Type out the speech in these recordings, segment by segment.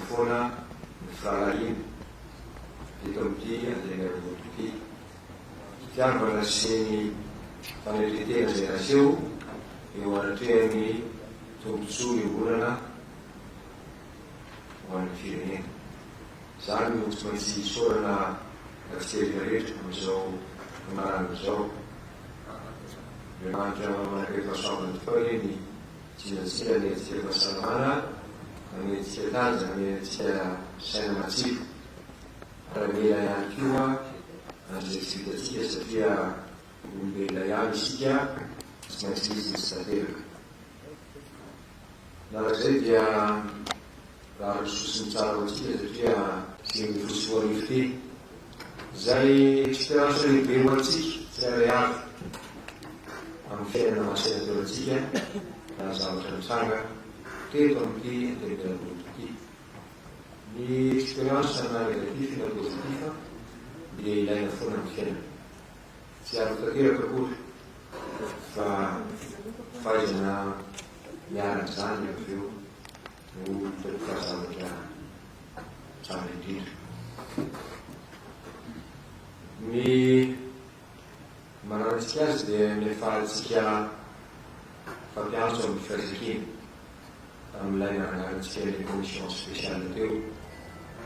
foana ny firahalaina eto amin'ity andrena vototy fitiavana sy ny fanetretena izay raseho eo anatrehan'ny tombontsoa iombonana ho an'ny firenena. Izany no tsy maintsy sorana atsika rehetra amin'izao marana izao. Andriamanitra manakrefahasoavana tokoa ny tsinantsika ny antsika fahasalamana, amin'ny antsika tanja, amin'ny antsika saina matsiro. Rahamela ihany koa an'izay tsy vitatsika satria olombelona ihany isika, tsy maintsy izy tsy tanteraka. Narak'izay dia raha misosiny tsara ho antsika satria tsy mifosoan'ifo ty. Izay eksperiansa lehibe ho antsika tsy aray avy amin'ny fiainana masaina teo antsika na zavatra mitsanga teto amin'ity antenimpianakoloto ity. Ny eksperiansa na negatif na positif dia ilaina foana amin'ny fiainana. Tsy aro tanteraka akory fa fahaizana miaraka zany avy eo no toko fahazavatra tsara indrindra. Ny mananantsika azy dia nefahantsika fampiantso amin'ny firaisakina amin'ilay narangarantsika ny commission spéciale teo,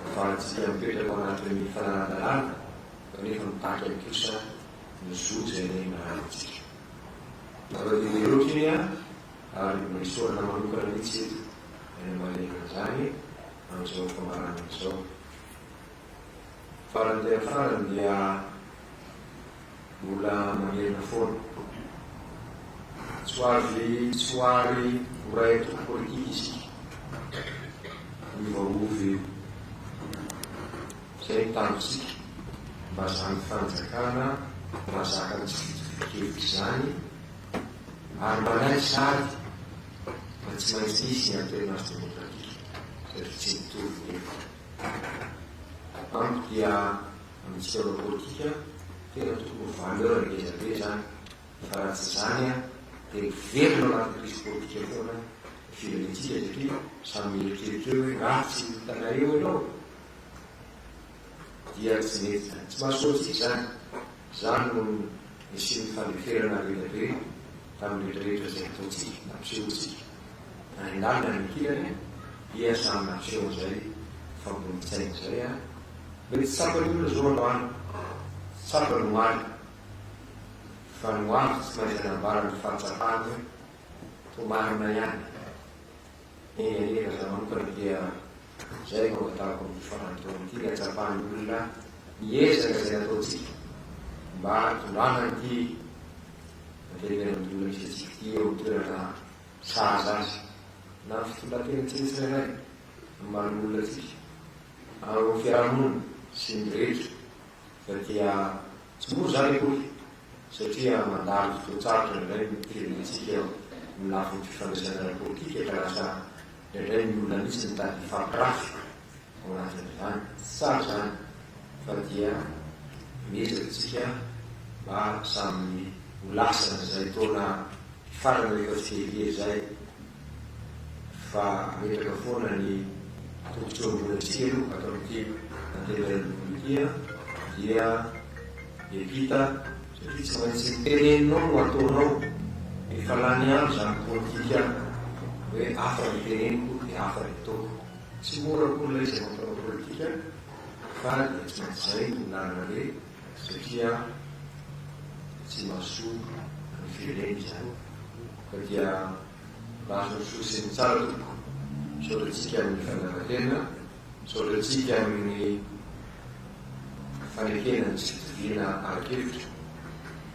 nefahantsika mipetraka ao anatin'ny fananadalana kanefa mitaky amin'ny kosa ny zoto izay ny maranantsika. Navadiny loatra iny ary misorana manokana mihitsy eto eny malengana zany amin'izao famarana izao. Farany dia farany dia mbola mamerina foana. Tsy ho ary horay toko politika isika. Miovaovy izay mitanjosika mba zany fanjakana mahazaka nitsifikeviky zany ary manay sady fa tsy maintsy isy ny alternance démocratique satria tsy mitovy nefa. Amiko dia amintsika ava politika tena tokony valeur ngezabe zany fa raha tsy zany dia miverina anaty crise politika foana firenentsika satria samy mieritreritra eo hoe ratsy tanay eo ianao dia tsy mety zany, tsy mahasoatsika zany. Zany no misy ny fandeferana lehibe tamin'ny rehetrarehetra izay ataontsika nampisehotsika. Na indalina ny kilany dia samy nampiseho izay fambonin-tsaina izay mety tsapany olona zao androany, tsapany noaly fa noaly tsy maintsy anambara ny fahatsapany hoe tomarina ihany. Enenena za manokana dia zay no atatako amin'ny farantaon'ity ny atsapany olona miezaka izay ataontsika mba tondrana ity antenimena amin'ny olona misy atsika ity eo toerana saza azy na fitondratena tsirairay manolona atsika amin'ny fiarahamonina sy ny rehetra fa dia tsy moro zany akory satria mandalo fotoatsaratra indray firenentsika eo amin'ny lafiny fifandraisana politika ka lasa indray ny olona mihitsy mitady fampirafy ao anatin'izany. Tsara zany fa dia miezaka tsika mba samy ho lasana izay taona farana rehefa tsy hevie zay fa ametraka foana ny tombontsoam-bolantsika aloha atao amin'ity antenimena dia epita satria tsy maintsy miteneninao no ataonao efa lany andro zany politika hoe hafa ny teneniko dia hafa ny ataoko. Tsy mora akory ilay izay mampanao politika fa dia tsy maintsy zay no lalana be satria tsy mahasoa ny firenena izany. Fa dia mba azo misosiny tsara toko saotratsika amin'ny fandaharatena, saotratsika amin'ny fanekena ny tsy fitoviana arakevitra,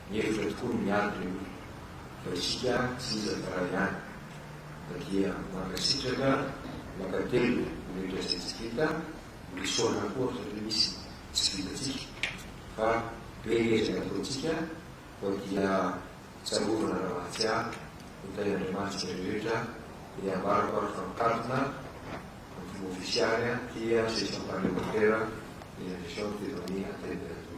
mievitra tokoa ny miady ny fa isika tsy iza raha ihany. Fa dia mankasitraka mankatelo rehetra izay tsy vita misoana koa satria misy tsy vitatsika fa beezaka ataontsika fa dia tsarovana raha mahatsy mitay Andriamanitra rehetra dia ambarako ary fampitantona amin'ny fomba ofisialy dia session parlementaire des élections de l'année à Télévision.